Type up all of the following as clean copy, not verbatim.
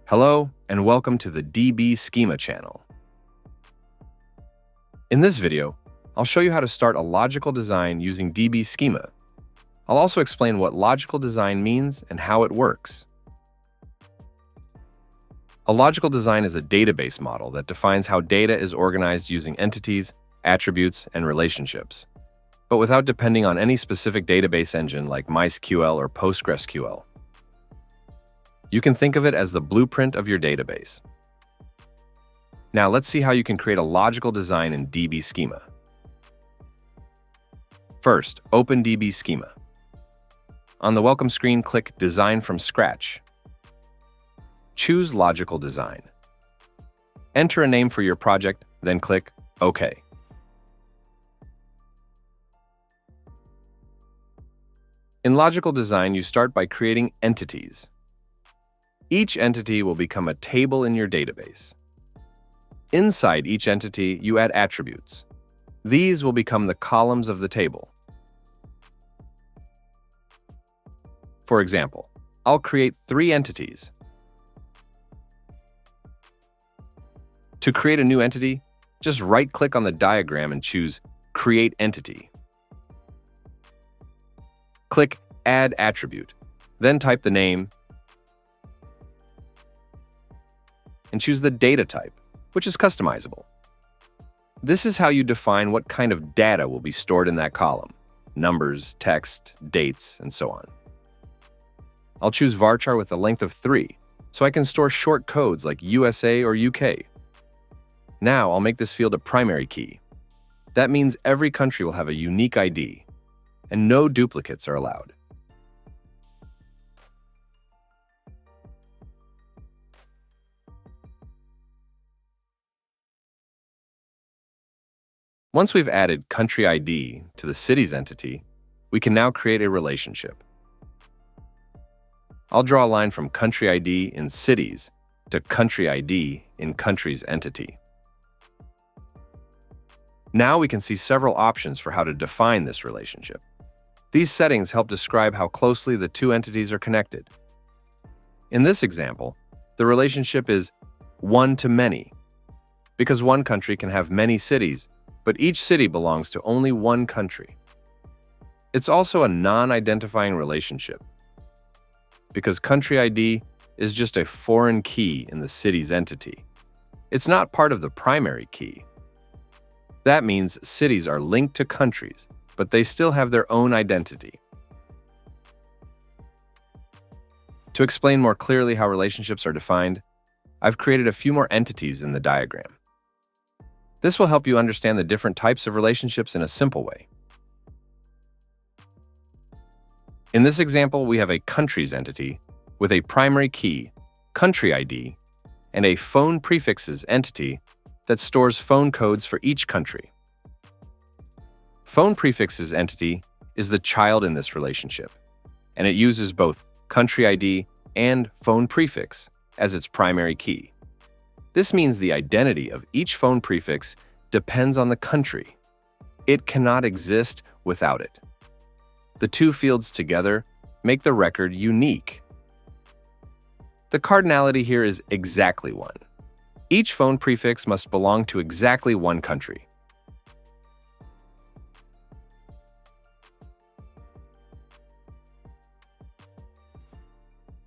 Hello, and welcome to the DbSchema channel. In this video, I'll show you how to start a logical design using DbSchema. I'll also explain what logical design means and how it works. A logical design is a database model that defines how data is organized using entities, attributes, and relationships, but without depending on any specific database engine like MySQL or PostgreSQL. You can think of it as the blueprint of your database. Now let's see how you can create a logical design in DbSchema. First, open DbSchema. On the welcome screen, click Design from Scratch. Choose Logical Design. Enter a name for your project, then click OK. In logical design, you start by creating entities. Each entity will become a table in your database. Inside each entity, you add attributes. These will become the columns of the table. For example, I'll create 3 entities. To create a new entity, just right-click on the diagram and choose Create Entity. Click Add Attribute, then type the name and choose the data type, which is customizable. This is how you define what kind of data will be stored in that column: numbers, text, dates, and so on. I'll choose varchar with a length of 3, so I can store short codes like USA or UK. Now I'll make this field a primary key. That means every country will have a unique ID, and no duplicates are allowed. Once we've added country ID to the cities entity, we can now create a relationship. I'll draw a line from country ID in cities to country ID in countries entity. Now we can see several options for how to define this relationship. These settings help describe how closely the two entities are connected. In this example, the relationship is one to many, because one country can have many cities, but each city belongs to only one country. It's also a non-identifying relationship, because country ID is just a foreign key in the city's entity. It's not part of the primary key. That means cities are linked to countries, but they still have their own identity. To explain more clearly how relationships are defined, I've created a few more entities in the diagram. This will help you understand the different types of relationships in a simple way. In this example, we have a countries entity with a primary key, country ID, and a phone prefixes entity that stores phone codes for each country. Phone prefixes entity is the child in this relationship, and it uses both country ID and phone prefix as its primary key. This means the identity of each phone prefix depends on the country. It cannot exist without it. The two fields together make the record unique. The cardinality here is exactly 1. Each phone prefix must belong to exactly one country.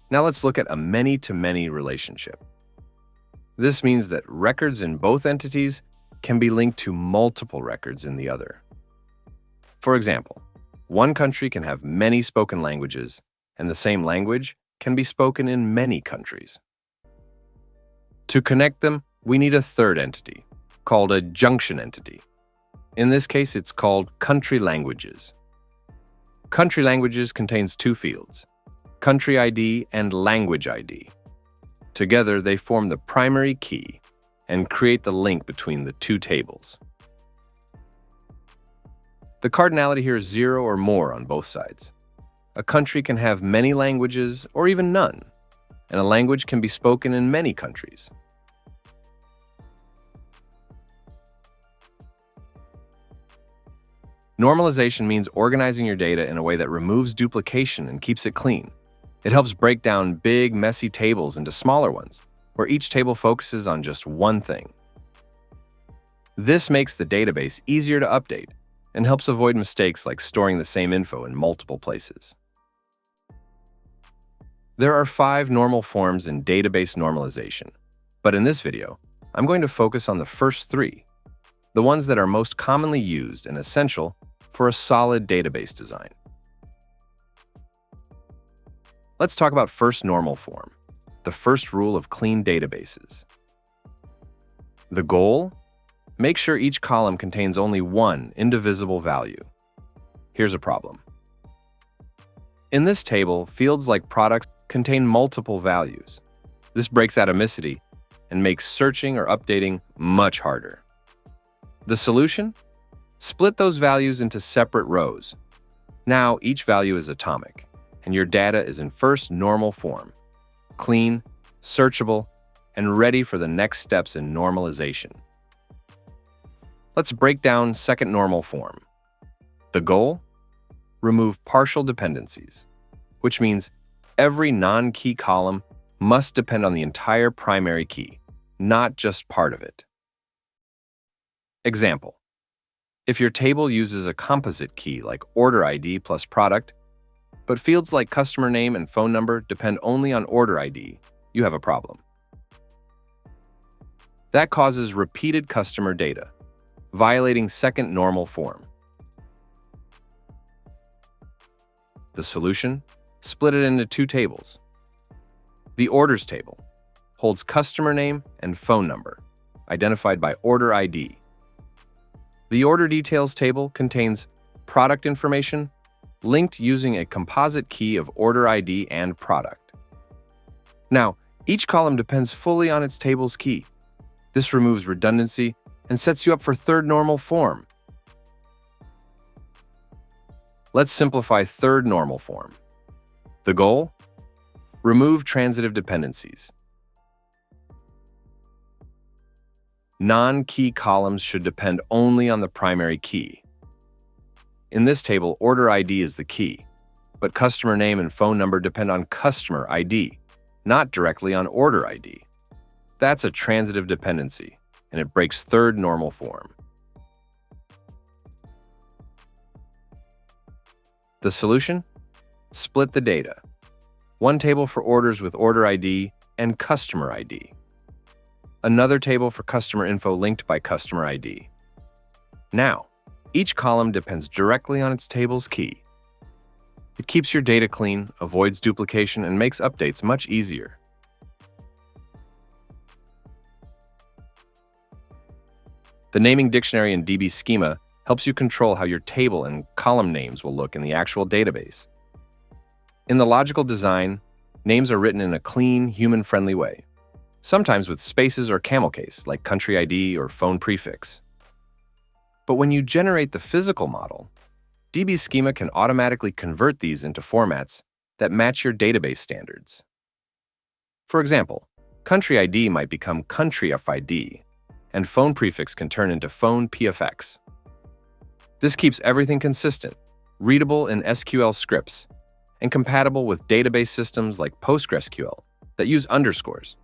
Now let's look at a many-to-many relationship. This means that records in both entities can be linked to multiple records in the other. For example, one country can have many spoken languages, and the same language can be spoken in many countries. To connect them, we need a third entity, called a junction entity. In this case, it's called country languages. Country languages contains 2 fields, country ID and language ID. Together, they form the primary key and create the link between the 2 tables. The cardinality here is 0 or more on both sides. A country can have many languages or even none, and a language can be spoken in many countries. Normalization means organizing your data in a way that removes duplication and keeps it clean. It helps break down big, messy tables into smaller ones, where each table focuses on just one thing. This makes the database easier to update and helps avoid mistakes like storing the same info in multiple places. There are 5 normal forms in database normalization, but in this video, I'm going to focus on the first 3, the ones that are most commonly used and essential for a solid database design. Let's talk about first normal form, the first rule of clean databases. The goal? Make sure each column contains only one indivisible value. Here's a problem. In this table, fields like products contain multiple values. This breaks atomicity and makes searching or updating much harder. The solution? Split those values into separate rows. Now each value is atomic, and your data is in first normal form, clean, searchable, and ready for the next steps in normalization. Let's break down second normal form. The goal? Remove partial dependencies, which means every non-key column must depend on the entire primary key, not just part of it. Example: if your table uses a composite key like order ID plus product, but fields like customer name and phone number depend only on order ID, you have a problem. That causes repeated customer data, violating second normal form. The solution? Split it into 2 tables. The orders table holds customer name and phone number, identified by order ID. The order details table contains product information linked using a composite key of order ID and product. Now, each column depends fully on its table's key. This removes redundancy and sets you up for third normal form. Let's simplify third normal form. The goal? Remove transitive dependencies. Non-key columns should depend only on the primary key. In this table, order ID is the key, but customer name and phone number depend on customer ID, not directly on order ID. That's a transitive dependency, and it breaks third normal form. The solution? Split the data. One table for orders with order ID and customer ID. Another table for customer info linked by customer ID. Now, each column depends directly on its table's key. It keeps your data clean, avoids duplication, and makes updates much easier. The naming dictionary in DbSchema helps you control how your table and column names will look in the actual database. In the logical design, names are written in a clean, human-friendly way, sometimes with spaces or camel case like country ID or phone prefix. But when you generate the physical model, DbSchema can automatically convert these into formats that match your database standards. For example, country ID might become country FID, and phone prefix can turn into phone PFX. This keeps everything consistent, readable in SQL scripts, and compatible with database systems like PostgreSQL that use underscores.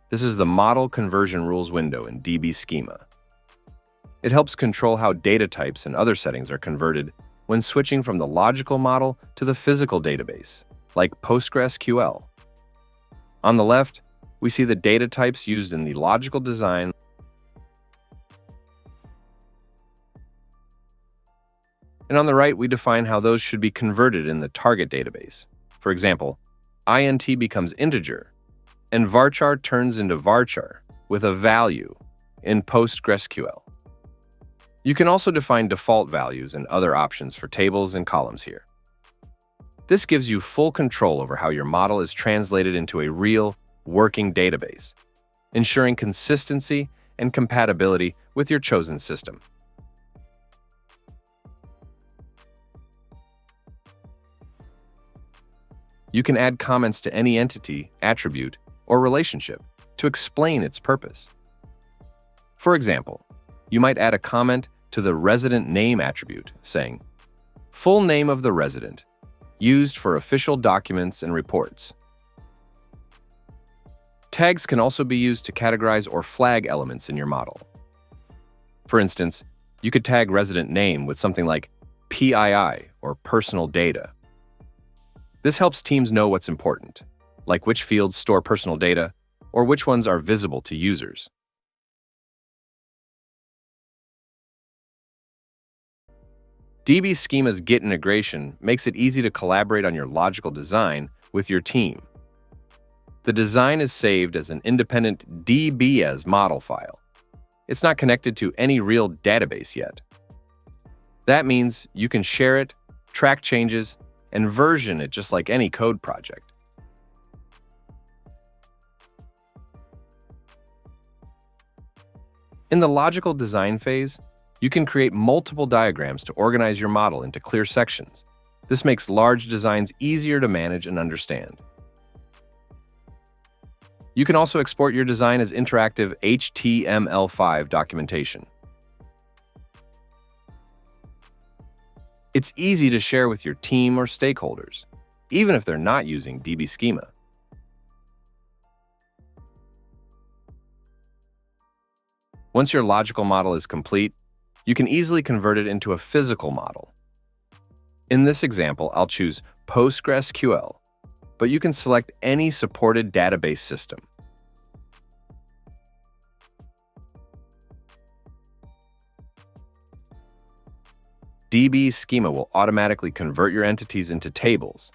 This is the Model Conversion Rules window in DbSchema. It helps control how data types and other settings are converted when switching from the logical model to the physical database, like PostgreSQL. On the left, we see the data types used in the logical design, and on the right, we define how those should be converted in the target database. For example, int becomes integer, and varchar turns into varchar with a value in PostgreSQL. You can also define default values and other options for tables and columns here. This gives you full control over how your model is translated into a real, working database, ensuring consistency and compatibility with your chosen system. You can add comments to any entity, attribute, or relationship to explain its purpose. For example, you might add a comment to the resident name attribute saying, "Full name of the resident, used for official documents and reports." Tags can also be used to categorize or flag elements in your model. For instance, you could tag resident name with something like PII or personal data. This helps teams know what's important, like which fields store personal data or which ones are visible to users. DbSchema's Git integration makes it easy to collaborate on your logical design with your team. The design is saved as an independent DbS model file. It's not connected to any real database yet. That means you can share it, track changes, and version it just like any code project. In the logical design phase, you can create multiple diagrams to organize your model into clear sections. This makes large designs easier to manage and understand. You can also export your design as interactive HTML5 documentation. It's easy to share with your team or stakeholders, even if they're not using DbSchema. Once your logical model is complete, you can easily convert it into a physical model. In this example, I'll choose PostgreSQL, but you can select any supported database system. DbSchema will automatically convert your entities into tables,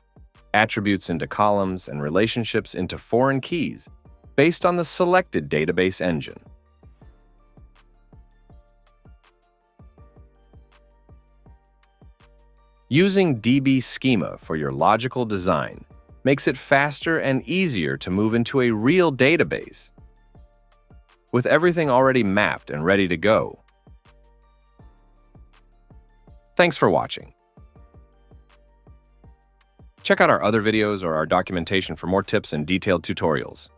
attributes into columns, and relationships into foreign keys based on the selected database engine. Using DbSchema for your logical design makes it faster and easier to move into a real database. With everything already mapped and ready to go. Thanks for watching. Check out our other videos or our documentation for more tips and detailed tutorials.